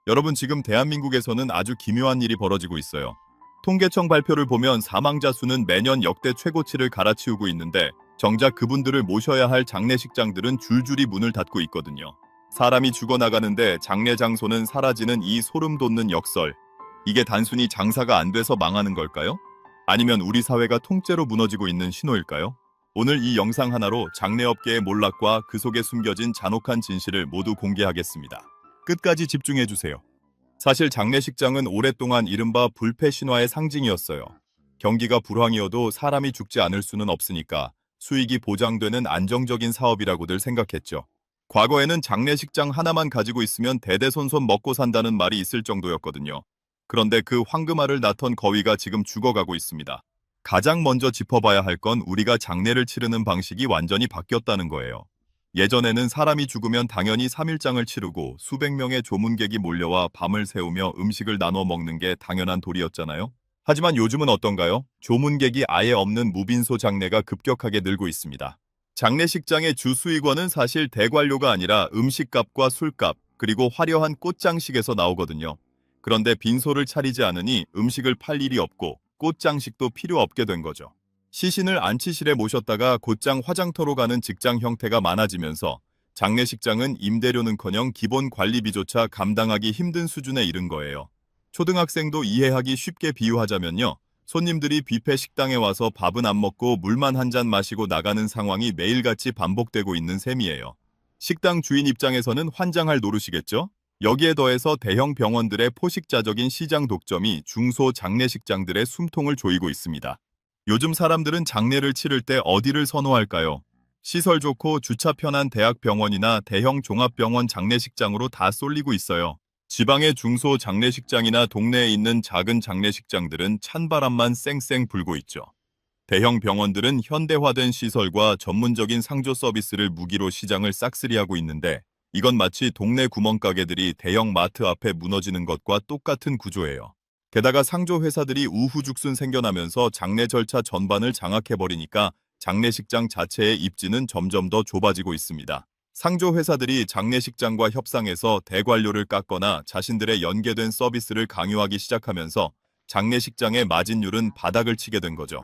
여러분, 지금 대한민국에서는 아주 기묘한 일이 벌어지고 있어요. 통계청 발표를 보면 사망자 수는 매년 역대 최고치를 갈아치우고 있는데 정작 그분들을 모셔야 할 장례식장들은 줄줄이 문을 닫고 있거든요. 사람이 죽어나가는데 장례 장소는 사라지는 이 소름 돋는 역설. 이게 단순히 장사가 안 돼서 망하는 걸까요? 아니면 우리 사회가 통째로 무너지고 있는 신호일까요? 오늘 이 영상 하나로 장례업계의 몰락과 그 속에 숨겨진 잔혹한 진실을 모두 공개하겠습니다. 끝까지 집중해주세요. 사실 장례식장은 오랫동안 이른바 불패 신화의 상징이었어요. 경기가 불황이어도 사람이 죽지 않을 수는 없으니까 수익이 보장되는 안정적인 사업이라고들 생각했죠. 과거에는 장례식장 하나만 가지고 있으면 대대손손 먹고 산다는 말이 있을 정도였거든요. 그런데 그 황금알을 낳던 거위가 지금 죽어가고 있습니다. 가장 먼저 짚어봐야 할 건 우리가 장례를 치르는 방식이 완전히 바뀌었다는 거예요. 예전에는 사람이 죽으면 당연히 3일장을 치르고 수백 명의 조문객이 몰려와 밤을 새우며 음식을 나눠 먹는 게 당연한 도리였잖아요. 하지만 요즘은 어떤가요? 조문객이 아예 없는 무빈소 장례가 급격하게 늘고 있습니다. 장례식장의 주 수익원은 사실 대관료가 아니라 음식값과 술값, 그리고 화려한 꽃장식에서 나오거든요. 그런데 빈소를 차리지 않으니 음식을 팔 일이 없고 꽃장식도 필요 없게 된 거죠. 시신을 안치실에 모셨다가 곧장 화장터로 가는 직장 형태가 많아지면서 장례식장은 임대료는커녕 기본 관리비조차 감당하기 힘든 수준에 이른 거예요. 초등학생도 이해하기 쉽게 비유하자면요. 손님들이 뷔페 식당에 와서 밥은 안 먹고 물만 한 잔 마시고 나가는 상황이 매일같이 반복되고 있는 셈이에요. 식당 주인 입장에서는 환장할 노릇이겠죠? 여기에 더해서 대형 병원들의 포식자적인 시장 독점이 중소 장례식장들의 숨통을 조이고 있습니다. 요즘 사람들은 장례를 치를 때 어디를 선호할까요? 시설 좋고 주차 편한 대학병원이나 대형 종합병원 장례식장으로 다 쏠리고 있어요. 지방의 중소 장례식장이나 동네에 있는 작은 장례식장들은 찬바람만 쌩쌩 불고 있죠. 대형 병원들은 현대화된 시설과 전문적인 상조 서비스를 무기로 시장을 싹쓸이하고 있는데 이건 마치 동네 구멍가게들이 대형 마트 앞에 무너지는 것과 똑같은 구조예요. 게다가 상조 회사들이 우후죽순 생겨나면서 장례 절차 전반을 장악해버리니까 장례식장 자체의 입지는 점점 더 좁아지고 있습니다. 상조 회사들이 장례식장과 협상해서 대관료를 깎거나 자신들의 연계된 서비스를 강요하기 시작하면서 장례식장의 마진율은 바닥을 치게 된 거죠.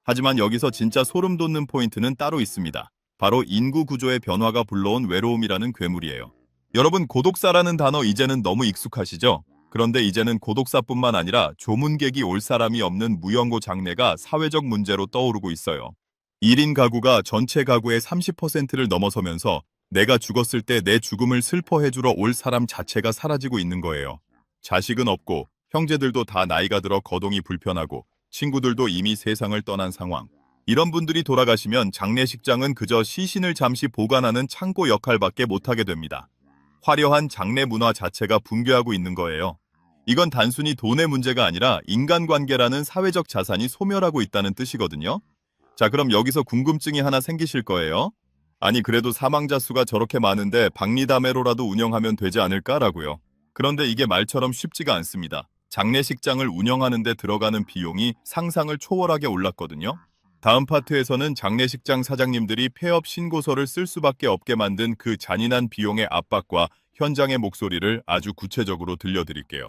하지만 여기서 진짜 소름 돋는 포인트는 따로 있습니다. 바로 인구 구조의 변화가 불러온 외로움이라는 괴물이에요. 여러분, 고독사라는 단어 이제는 너무 익숙하시죠? 그런데 이제는 고독사뿐만 아니라 조문객이 올 사람이 없는 무연고 장례가 사회적 문제로 떠오르고 있어요. 1인 가구가 전체 가구의 30%를 넘어서면서 내가 죽었을 때 내 죽음을 슬퍼해주러 올 사람 자체가 사라지고 있는 거예요. 자식은 없고 형제들도 다 나이가 들어 거동이 불편하고 친구들도 이미 세상을 떠난 상황. 이런 분들이 돌아가시면 장례식장은 그저 시신을 잠시 보관하는 창고 역할밖에 못하게 됩니다. 화려한 장례 문화 자체가 붕괴하고 있는 거예요. 이건 단순히 돈의 문제가 아니라 인간관계라는 사회적 자산이 소멸하고 있다는 뜻이거든요. 자, 그럼 여기서 궁금증이 하나 생기실 거예요. 아니, 그래도 사망자 수가 저렇게 많은데 박리다매로라도 운영하면 되지 않을까라고요. 그런데 이게 말처럼 쉽지가 않습니다. 장례식장을 운영하는 데 들어가는 비용이 상상을 초월하게 올랐거든요. 다음 파트에서는 장례식장 사장님들이 폐업 신고서를 쓸 수밖에 없게 만든 그 잔인한 비용의 압박과 현장의 목소리를 아주 구체적으로 들려드릴게요.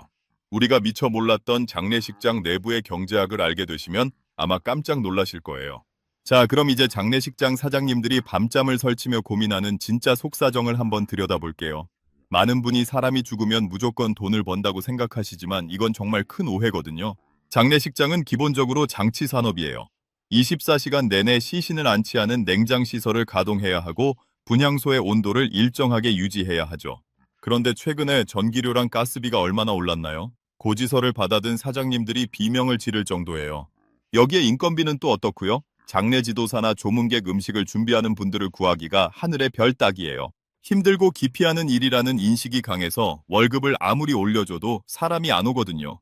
우리가 미처 몰랐던 장례식장 내부의 경제학을 알게 되시면 아마 깜짝 놀라실 거예요. 자, 그럼 이제 장례식장 사장님들이 밤잠을 설치며 고민하는 진짜 속사정을 한번 들여다볼게요. 많은 분이 사람이 죽으면 무조건 돈을 번다고 생각하시지만 이건 정말 큰 오해거든요. 장례식장은 기본적으로 장치 산업이에요. 24시간 내내 시신을 안치하는 냉장시설을 가동해야 하고 분향소의 온도를 일정하게 유지해야 하죠. 그런데 최근에 전기료랑 가스비가 얼마나 올랐나요? 고지서를 받아든 사장님들이 비명을 지를 정도예요. 여기에 인건비는 또 어떻고요? 장례 지도사나 조문객 음식을 준비하는 분들을 구하기가 하늘의 별 따기예요. 힘들고 기피하는 일이라는 인식이 강해서 월급을 아무리 올려줘도 사람이 안 오거든요.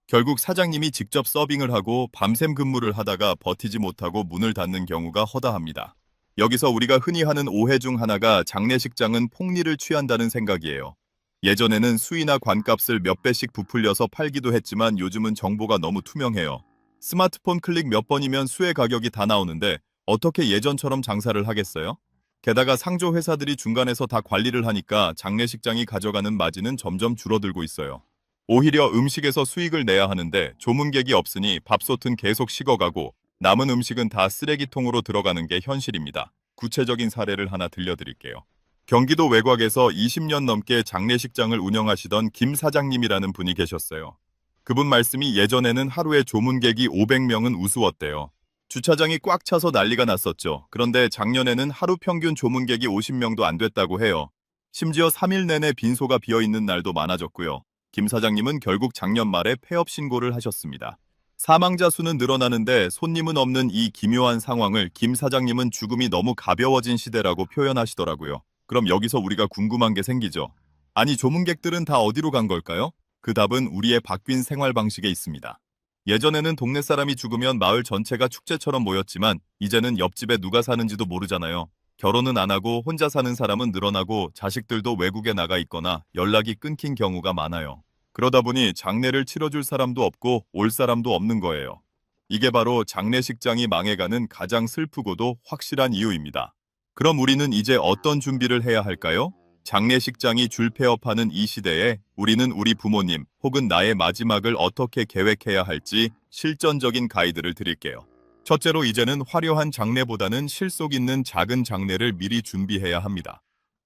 결국 사장님이 직접 서빙을 하고 밤샘 근무를 하다가 버티지 못하고 문을 닫는 경우가 허다합니다. 여기서 우리가 흔히 하는 오해 중 하나가 장례식장은 폭리를 취한다는 생각이에요. 예전에는 수의나 관값을 몇 배씩 부풀려서 팔기도 했지만 요즘은 정보가 너무 투명해요. 스마트폰 클릭 몇 번이면 수의 가격이 다 나오는데 어떻게 예전처럼 장사를 하겠어요? 게다가 상조 회사들이 중간에서 다 관리를 하니까 장례식장이 가져가는 마진은 점점 줄어들고 있어요. 오히려 음식에서 수익을 내야 하는데 조문객이 없으니 밥솥은 계속 식어가고 남은 음식은 다 쓰레기통으로 들어가는 게 현실입니다. 구체적인 사례를 하나 들려드릴게요. 경기도 외곽에서 20년 넘게 장례식장을 운영하시던 김 사장님이라는 분이 계셨어요. 그분 말씀이 예전에는 하루에 조문객이 500명은 우스웠대요. 주차장이 꽉 차서 난리가 났었죠. 그런데 작년에는 하루 평균 조문객이 50명도 안 됐다고 해요. 심지어 3일 내내 빈소가 비어있는 날도 많아졌고요. 김 사장님은 결국 작년 말에 폐업 신고를 하셨습니다. 사망자 수는 늘어나는데 손님은 없는 이 기묘한 상황을 김 사장님은 죽음이 너무 가벼워진 시대라고 표현하시더라고요. 그럼 여기서 우리가 궁금한 게 생기죠. 아니, 조문객들은 다 어디로 간 걸까요? 그 답은 우리의 바뀐 생활 방식에 있습니다. 예전에는 동네 사람이 죽으면 마을 전체가 축제처럼 모였지만 이제는 옆집에 누가 사는지도 모르잖아요. 결혼은 안 하고 혼자 사는 사람은 늘어나고 자식들도 외국에 나가 있거나 연락이 끊긴 경우가 많아요. 그러다 보니 장례를 치러줄 사람도 없고 올 사람도 없는 거예요. 이게 바로 장례식장이 망해가는 가장 슬프고도 확실한 이유입니다. 그럼 우리는 이제 어떤 준비를 해야 할까요? 장례식장이 줄폐업하는 이 시대에 우리는 우리 부모님 혹은 나의 마지막을 어떻게 계획해야 할지 실전적인 가이드를 드릴게요. 첫째로 이제는 화려한 장례보다는 실속 있는 작은 장례를 미리 준비해야 합니다.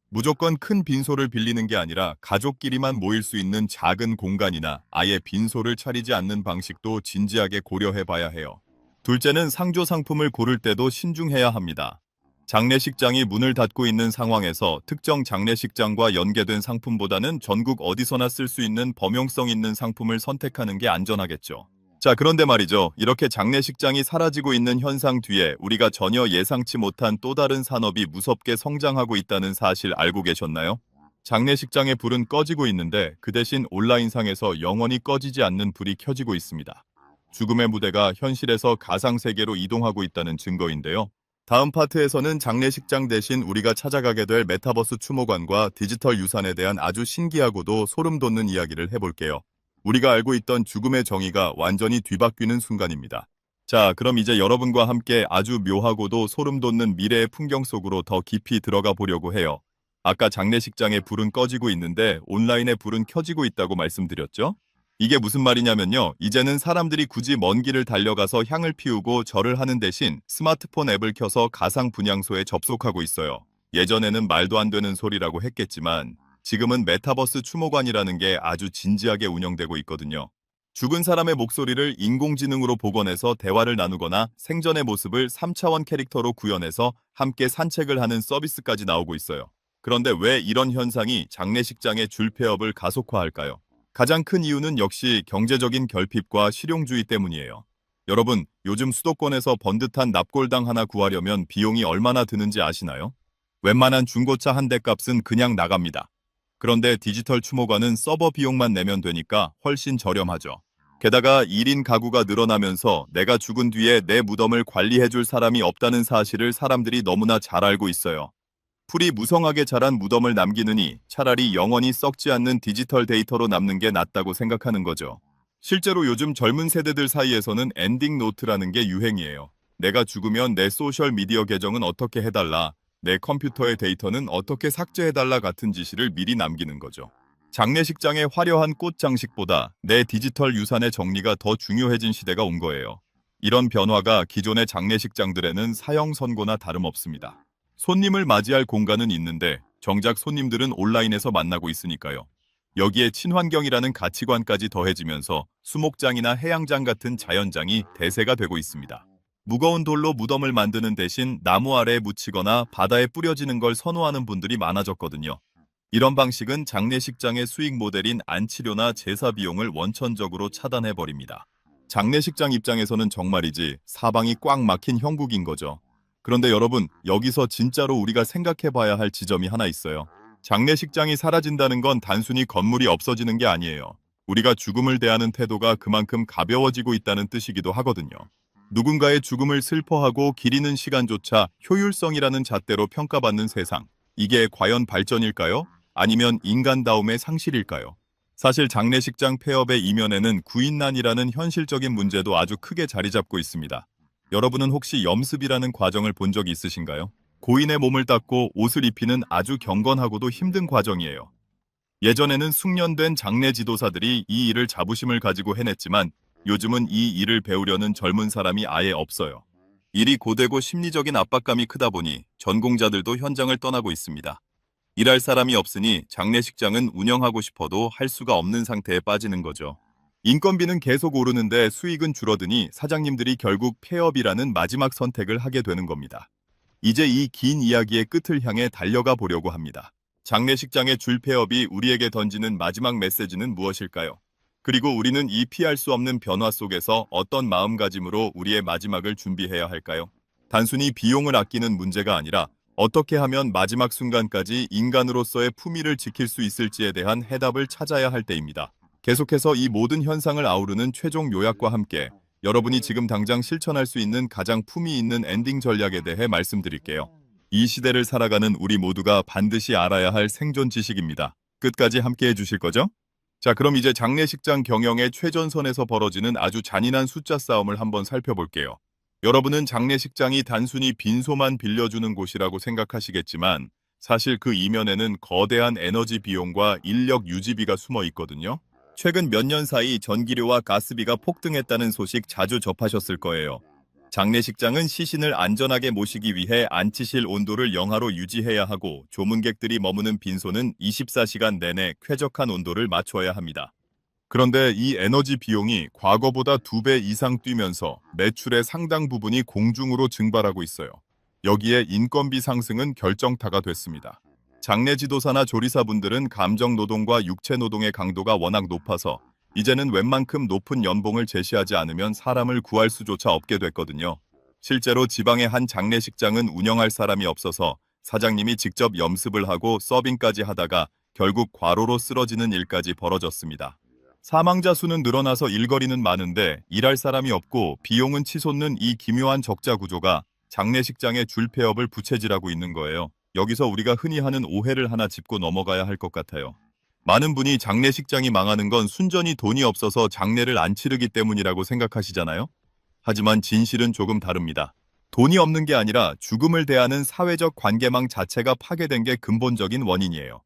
무조건 큰 빈소를 빌리는 게 아니라 가족끼리만 모일 수 있는 작은 공간이나 아예 빈소를 차리지 않는 방식도 진지하게 고려해 봐야 해요. 둘째는 상조 상품을 고를 때도 신중해야 합니다. 장례식장이 문을 닫고 있는 상황에서 특정 장례식장과 연계된 상품보다는 전국 어디서나 쓸 수 있는 범용성 있는 상품을 선택하는 게 안전하겠죠. 자, 그런데 말이죠. 이렇게 장례식장이 사라지고 있는 현상 뒤에 우리가 전혀 예상치 못한 또 다른 산업이 무섭게 성장하고 있다는 사실 알고 계셨나요? 장례식장의 불은 꺼지고 있는데 그 대신 온라인상에서 영원히 꺼지지 않는 불이 켜지고 있습니다. 죽음의 무대가 현실에서 가상세계로 이동하고 있다는 증거인데요. 다음 파트에서는 장례식장 대신 우리가 찾아가게 될 메타버스 추모관과 디지털 유산에 대한 아주 신기하고도 소름 돋는 이야기를 해볼게요. 우리가 알고 있던 죽음의 정의가 완전히 뒤바뀌는 순간입니다. 자, 그럼 이제 여러분과 함께 아주 묘하고도 소름 돋는 미래의 풍경 속으로 더 깊이 들어가 보려고 해요. 아까 장례식장의 불은 꺼지고 있는데 온라인의 불은 켜지고 있다고 말씀드렸죠? 이게 무슨 말이냐면요. 이제는 사람들이 굳이 먼 길을 달려가서 향을 피우고 절을 하는 대신 스마트폰 앱을 켜서 가상 분향소에 접속하고 있어요. 예전에는 말도 안 되는 소리라고 했겠지만 지금은 메타버스 추모관이라는 게 아주 진지하게 운영되고 있거든요. 죽은 사람의 목소리를 인공지능으로 복원해서 대화를 나누거나 생전의 모습을 3차원 캐릭터로 구현해서 함께 산책을 하는 서비스까지 나오고 있어요. 그런데 왜 이런 현상이 장례식장의 줄폐업을 가속화할까요? 가장 큰 이유는 역시 경제적인 결핍과 실용주의 때문이에요. 여러분, 요즘 수도권에서 번듯한 납골당 하나 구하려면 비용이 얼마나 드는지 아시나요? 웬만한 중고차 한 대 값은 그냥 나갑니다. 그런데 디지털 추모관은 서버 비용만 내면 되니까 훨씬 저렴하죠. 게다가 1인 가구가 늘어나면서 내가 죽은 뒤에 내 무덤을 관리해줄 사람이 없다는 사실을 사람들이 너무나 잘 알고 있어요. 풀이 무성하게 자란 무덤을 남기느니 차라리 영원히 썩지 않는 디지털 데이터로 남는 게 낫다고 생각하는 거죠. 실제로 요즘 젊은 세대들 사이에서는 엔딩 노트라는 게 유행이에요. 내가 죽으면 내 소셜 미디어 계정은 어떻게 해달라, 내 컴퓨터의 데이터는 어떻게 삭제해달라 같은 지시를 미리 남기는 거죠. 장례식장의 화려한 꽃 장식보다 내 디지털 유산의 정리가 더 중요해진 시대가 온 거예요. 이런 변화가 기존의 장례식장들에는 사형 선고나 다름없습니다. 손님을 맞이할 공간은 있는데 정작 손님들은 온라인에서 만나고 있으니까요. 여기에 친환경이라는 가치관까지 더해지면서 수목장이나 해양장 같은 자연장이 대세가 되고 있습니다. 무거운 돌로 무덤을 만드는 대신 나무 아래에 묻히거나 바다에 뿌려지는 걸 선호하는 분들이 많아졌거든요. 이런 방식은 장례식장의 수익 모델인 안치료나 제사 비용을 원천적으로 차단해버립니다. 장례식장 입장에서는 정말이지 사방이 꽉 막힌 형국인 거죠. 그런데 여러분, 여기서 진짜로 우리가 생각해 봐야 할 지점이 하나 있어요. 장례식장이 사라진다는 건 단순히 건물이 없어지는 게 아니에요. 우리가 죽음을 대하는 태도가 그만큼 가벼워지고 있다는 뜻이기도 하거든요. 누군가의 죽음을 슬퍼하고 기리는 시간조차 효율성이라는 잣대로 평가받는 세상. 이게 과연 발전일까요? 아니면 인간다움의 상실일까요? 사실 장례식장 폐업의 이면에는 구인난이라는 현실적인 문제도 아주 크게 자리 잡고 있습니다. 여러분은 혹시 염습이라는 과정을 본 적이 있으신가요? 고인의 몸을 닦고 옷을 입히는 아주 경건하고도 힘든 과정이에요. 예전에는 숙련된 장례 지도사들이 이 일을 자부심을 가지고 해냈지만 요즘은 이 일을 배우려는 젊은 사람이 아예 없어요. 일이 고되고 심리적인 압박감이 크다 보니 전공자들도 현장을 떠나고 있습니다. 일할 사람이 없으니 장례식장은 운영하고 싶어도 할 수가 없는 상태에 빠지는 거죠. 인건비는 계속 오르는데 수익은 줄어드니 사장님들이 결국 폐업이라는 마지막 선택을 하게 되는 겁니다. 이제 이 긴 이야기의 끝을 향해 달려가 보려고 합니다. 장례식장의 줄 폐업이 우리에게 던지는 마지막 메시지는 무엇일까요? 그리고 우리는 이 피할 수 없는 변화 속에서 어떤 마음가짐으로 우리의 마지막을 준비해야 할까요? 단순히 비용을 아끼는 문제가 아니라 어떻게 하면 마지막 순간까지 인간으로서의 품위를 지킬 수 있을지에 대한 해답을 찾아야 할 때입니다. 계속해서 이 모든 현상을 아우르는 최종 요약과 함께 여러분이 지금 당장 실천할 수 있는 가장 품위 있는 엔딩 전략에 대해 말씀드릴게요. 이 시대를 살아가는 우리 모두가 반드시 알아야 할 생존 지식입니다. 끝까지 함께 해주실 거죠? 자, 그럼 이제 장례식장 경영의 최전선에서 벌어지는 아주 잔인한 숫자 싸움을 한번 살펴볼게요. 여러분은 장례식장이 단순히 빈소만 빌려주는 곳이라고 생각하시겠지만 사실 그 이면에는 거대한 에너지 비용과 인력 유지비가 숨어 있거든요. 최근 몇 년 사이 전기료와 가스비가 폭등했다는 소식 자주 접하셨을 거예요. 장례식장은 시신을 안전하게 모시기 위해 안치실 온도를 영하로 유지해야 하고 조문객들이 머무는 빈소는 24시간 내내 쾌적한 온도를 맞춰야 합니다. 그런데 이 에너지 비용이 과거보다 2배 이상 뛰면서 매출의 상당 부분이 공중으로 증발하고 있어요. 여기에 인건비 상승은 결정타가 됐습니다. 장례 지도사나 조리사분들은 감정 노동과 육체 노동의 강도가 워낙 높아서 이제는 웬만큼 높은 연봉을 제시하지 않으면 사람을 구할 수조차 없게 됐거든요. 실제로 지방의 한 장례식장은 운영할 사람이 없어서 사장님이 직접 염습을 하고 서빙까지 하다가 결국 과로로 쓰러지는 일까지 벌어졌습니다. 사망자 수는 늘어나서 일거리는 많은데 일할 사람이 없고 비용은 치솟는 이 기묘한 적자 구조가 장례식장의 줄 폐업을 부채질하고 있는 거예요. 여기서 우리가 흔히 하는 오해를 하나 짚고 넘어가야 할 것 같아요. 많은 분이 장례식장이 망하는 건 순전히 돈이 없어서 장례를 안 치르기 때문이라고 생각하시잖아요. 하지만 진실은 조금 다릅니다. 돈이 없는 게 아니라 죽음을 대하는 사회적 관계망 자체가 파괴된 게 근본적인 원인이에요.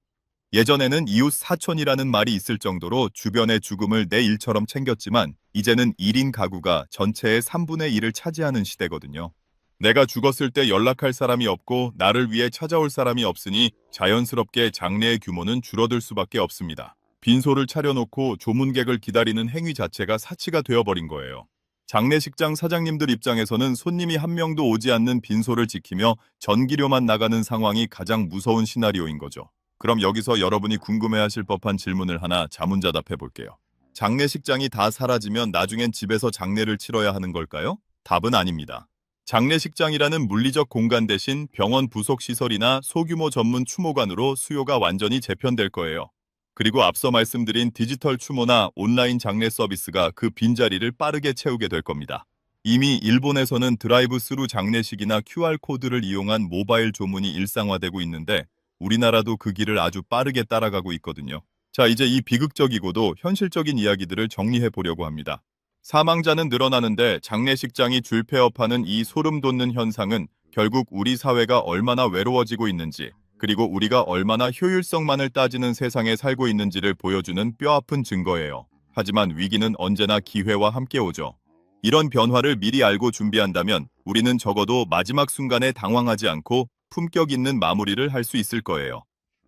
예전에는 이웃 사촌이라는 말이 있을 정도로 주변의 죽음을 내 일처럼 챙겼지만 이제는 1인 가구가 전체의 3분의 1을 차지하는 시대거든요. 내가 죽었을 때 연락할 사람이 없고 나를 위해 찾아올 사람이 없으니 자연스럽게 장례의 규모는 줄어들 수밖에 없습니다. 빈소를 차려놓고 조문객을 기다리는 행위 자체가 사치가 되어버린 거예요. 장례식장 사장님들 입장에서는 손님이 한 명도 오지 않는 빈소를 지키며 전기료만 나가는 상황이 가장 무서운 시나리오인 거죠. 그럼 여기서 여러분이 궁금해하실 법한 질문을 하나 자문자답해 볼게요. 장례식장이 다 사라지면 나중엔 집에서 장례를 치러야 하는 걸까요? 답은 아닙니다. 장례식장이라는 물리적 공간 대신 병원 부속 시설이나 소규모 전문 추모관으로 수요가 완전히 재편될 거예요. 그리고 앞서 말씀드린 디지털 추모나 온라인 장례 서비스가 그 빈자리를 빠르게 채우게 될 겁니다. 이미 일본에서는 드라이브 스루 장례식이나 QR코드를 이용한 모바일 조문이 일상화되고 있는데 우리나라도 그 길을 아주 빠르게 따라가고 있거든요. 자, 이제 이 비극적이고도 현실적인 이야기들을 정리해 보려고 합니다. 사망자는 늘어나는데 장례식장이 줄 폐업하는 이 소름 돋는 현상은 결국 우리 사회가 얼마나 외로워지고 있는지, 그리고 우리가 얼마나 효율성만을 따지는 세상에 살고 있는지를 보여주는 뼈아픈 증거예요. 하지만 위기는 언제나 기회와 함께 오죠. 이런 변화를 미리 알고 준비한다면 우리는 적어도 마지막 순간에 당황하지 않고 품격 있는 마무리를 할 수 있을 거예요.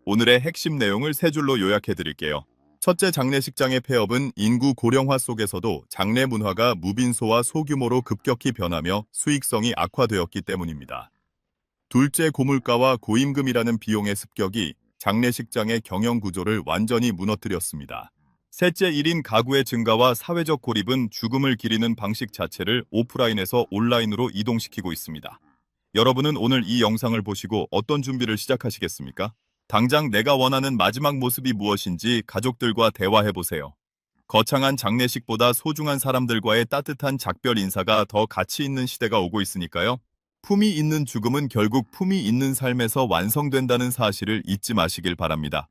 오늘의 핵심 내용을 세 줄로 요약해 드릴게요. 첫째, 장례식장의 폐업은 인구 고령화 속에서도 장례 문화가 무빈소와 소규모로 급격히 변하며 수익성이 악화되었기 때문입니다. 둘째, 고물가와 고임금이라는 비용의 습격이 장례식장의 경영 구조를 완전히 무너뜨렸습니다. 셋째, 1인 가구의 증가와 사회적 고립은 죽음을 기리는 방식 자체를 오프라인에서 온라인으로 이동시키고 있습니다. 여러분은 오늘 이 영상을 보시고 어떤 준비를 시작하시겠습니까? 당장 내가 원하는 마지막 모습이 무엇인지 가족들과 대화해보세요. 거창한 장례식보다 소중한 사람들과의 따뜻한 작별 인사가 더 가치 있는 시대가 오고 있으니까요. 품이 있는 죽음은 결국 품이 있는 삶에서 완성된다는 사실을 잊지 마시길 바랍니다.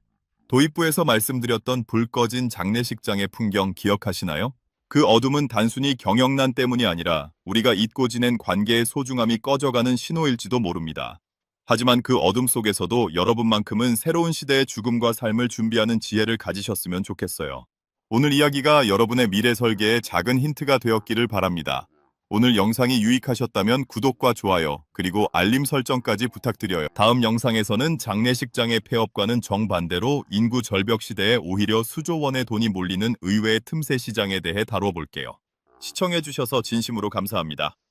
도입부에서 말씀드렸던 불 꺼진 장례식장의 풍경 기억하시나요? 그 어둠은 단순히 경영난 때문이 아니라 우리가 잊고 지낸 관계의 소중함이 꺼져가는 신호일지도 모릅니다. 하지만 그 어둠 속에서도 여러분만큼은 새로운 시대의 죽음과 삶을 준비하는 지혜를 가지셨으면 좋겠어요. 오늘 이야기가 여러분의 미래 설계에 작은 힌트가 되었기를 바랍니다. 오늘 영상이 유익하셨다면 구독과 좋아요, 그리고 알림 설정까지 부탁드려요. 다음 영상에서는 장례식장의 폐업과는 정반대로 인구 절벽 시대에 오히려 수조 원의 돈이 몰리는 의외의 틈새 시장에 대해 다뤄볼게요. 시청해주셔서 진심으로 감사합니다.